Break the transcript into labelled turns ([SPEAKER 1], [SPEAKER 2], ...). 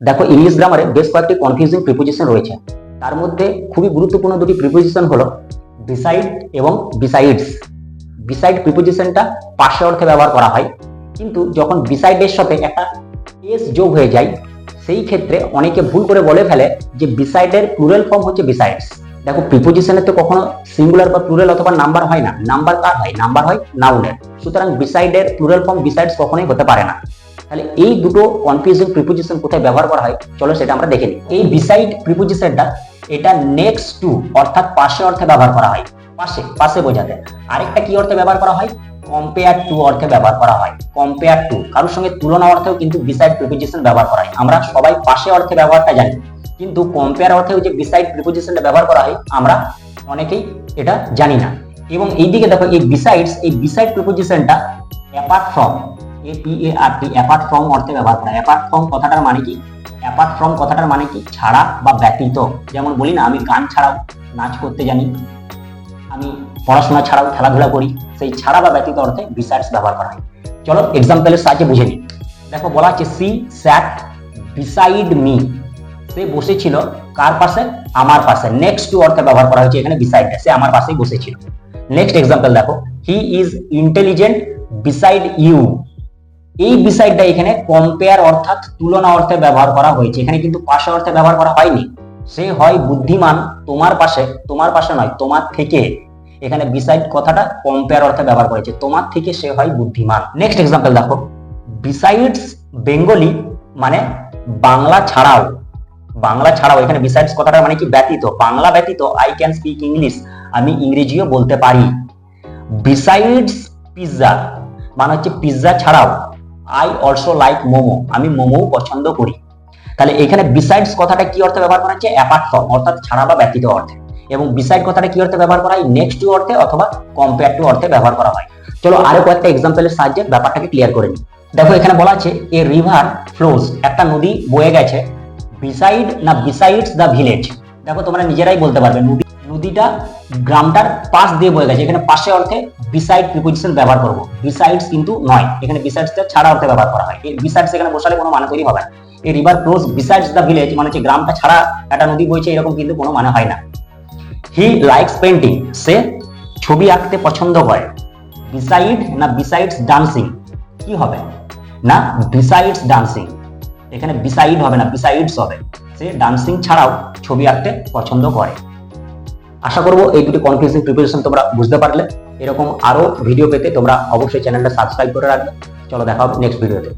[SPEAKER 1] দেখো ইংলিশ গ্রামারে বেশ কয়েকটি কনফিউজিং প্রিপোজিশন রয়েছে। তার মধ্যে খুবই গুরুত্বপূর্ণ দুটি প্রিপোজিশন হলো বিসাইড এবং বিসাইডস। বিসাইড প্রিপোজিশনটা পাশে অর্থে ব্যবহার করা হয়, কিন্তু যখন বিসাইডের সাথে একটা এস যোগ হয়ে যায় সেই ক্ষেত্রে অনেকে ভুল করে বলে ফেলে যে বিসাইডের প্লুরাল ফর্ম হচ্ছে বিসাইডস। দেখো প্রিপোজিশনের তো কখনো সিঙ্গুলার বা প্লুরাল অথবা নাম্বার হয় না, নাম্বার কার হয়? নাম্বার হয় নাউনের। সুতরাং বিসাইডের প্লুরাল ফর্ম বিসাইডস কখনোই হতে পারে না। তাহলে এই দুটো কনফিউজিং প্রিপোজিশন কোথায় ব্যবহার করা হয় চলো সেটা আমরা দেখে নিই। এই বিসাইড প্রিপোজিশনটা এটা নেক্সট টু অর্থাৎ পাশে অর্থে ব্যবহার করা হয়, পাশে পাশে বোঝাতে। আরেকটা কি অর্থে ব্যবহার করা হয়? কম্পেয়ার টু অর্থে ব্যবহার করা হয়। কম্পেয়ার টু কারোর সঙ্গে তুলনা অর্থেও কিন্তু বিসাইড প্রিপোজিশন ব্যবহার করা হয়। আমরা সবাই পাশে অর্থে ব্যবহারটা জানি, কিন্তু কম্পেয়ার অর্থেও যে বিসাইড প্রিপোজিশনটা ব্যবহার করা হয় আমরা অনেকেই এটা জানি না। এবং এইদিকে দেখো এই বিসাইডস, এই বিসাইড প্রিপোজিশনটা apart from, A P A R T, apart from অর্থে ব্যবহার করা হয়। অ্যাপার্ট ফ্রম কথাটার মানে কি? অ্যাপার্ট ফ্রম কথাটার মানে কি? ছাড়া বা ব্যতীত। যেমন বলি না আমি গান ছাড়াও নাচ করতে জানি, আমি পড়াশোনা ছাড়াও খেলাধুলা করি, সেই ছাড়া বা ব্যতীত অর্থে বিসাইডস ব্যবহার করা হয়। চলো এক্সাম্পলের সাহায্যে বুঝে নিই। দেখো বলা আছে সি স্যাট বিসাইড মি, সে বসেছিল কার পাশে? আমার পাশে। নেক্সট টু অর্থে ব্যবহার করা হয়েছে এখানে বিসাইডটা, সে আমার পাশেই বসেছিল। নেক্সট এক্সাম্পল দেখো, he is intelligent beside you. এই বিসাইডটা এখানে কম্পেয়ার অর্থাৎ তুলনা অর্থে ব্যবহার করা হয়েছে, এখানে কিন্তু পাশে অর্থে ব্যবহার করা হয়নি। সে হয় বুদ্ধিমান তোমার পাশে, তোমার পাশে নয় তোমার থেকে। এখানে বিসাইড কথাটা কম্পেয়ার অর্থে ব্যবহার করেছে, তোমার থেকে সে হয় বুদ্ধিমান। নেক্সট এক্সাম্পল দেখো, বিসাইডস বেঙ্গলি মানে বাংলা ছাড়াও। বাংলা ছাড়াও এখানে বিসাইডস কথাটা মানে কি? ব্যতীত। বাংলা ব্যতীত আই ক্যান স্পিক ইংলিশ, আমি ইংরেজিও বলতে পারি। বিসাইডস পিৎজা মানে হচ্ছে পিৎজা ছাড়াও আই অলসো লাইক মোমো, আমি মোমো পছন্দ করি। তাহলে এখানে বিসাইডস কথাটা কি অর্থে ব্যবহার করা হচ্ছে? অ্যাপার্ট ফ্রম অর্থাৎ ছাড়া বা ব্যতীত অর্থে। এবং বিসাইড কথাটা কি অর্থে ব্যবহার করা হয়? নেক্সট টু অর্থে অথবা কম্পেয়ার টু অর্থে ব্যবহার করা হয়। চলো আরো কয়েকটা এক্সাম্পলের সাহায্যে ব্যাপারটাকে ক্লিয়ার করে নিই। দেখো এখানে বলা আছে এ রিভার ফ্লোজ, একটা নদী বয়ে গেছে বিসাইড না বিসাইডস দ্য ভিলেজ। দেখো তোমরা নিজেরাই বলতে পারবে নদীটা গ্রামটার পাশ দিয়ে বয়ে গেছে, এখানে পাশে অর্থে বিসাইড প্রিপোজিশন ব্যবহার করব, বিসাইডস কিন্তু নয়, এখানে বিসাইডসটা ছাড়া অর্থে ব্যবহার করা হয়। এই বিসাইডস এখানে বসালে কোনো মানে তৈরি হবে না। এই river flows besides the village মানে হচ্ছে গ্রামটা ছাড়া একটা নদী বইছে, এরকম কিন্তু কোনো মানে হয় না। হি লাইকস পেইন্টিং, সে ছবি আঁকতে পছন্দ করে। বিসাইড না বিসাইডস ডান্সিং, কি হবে? না বিসাইডস ডান্সিং, এখানে বিসাইড হবে না বিসাইডস হবে। সে ডান্সিং ছাড়াও ছবি আঁকতে পছন্দ করে। আশা করবো এই দুটি কনফিউজিং প্রিপোজিশন তোমরা বুঝতে পারলে। এরকম আরো ভিডিও পেতে তোমরা অবশ্যই চ্যানেলটা সাবস্ক্রাইব করে রাখবে। চলো দেখা হবে নেক্সট ভিডিওতে।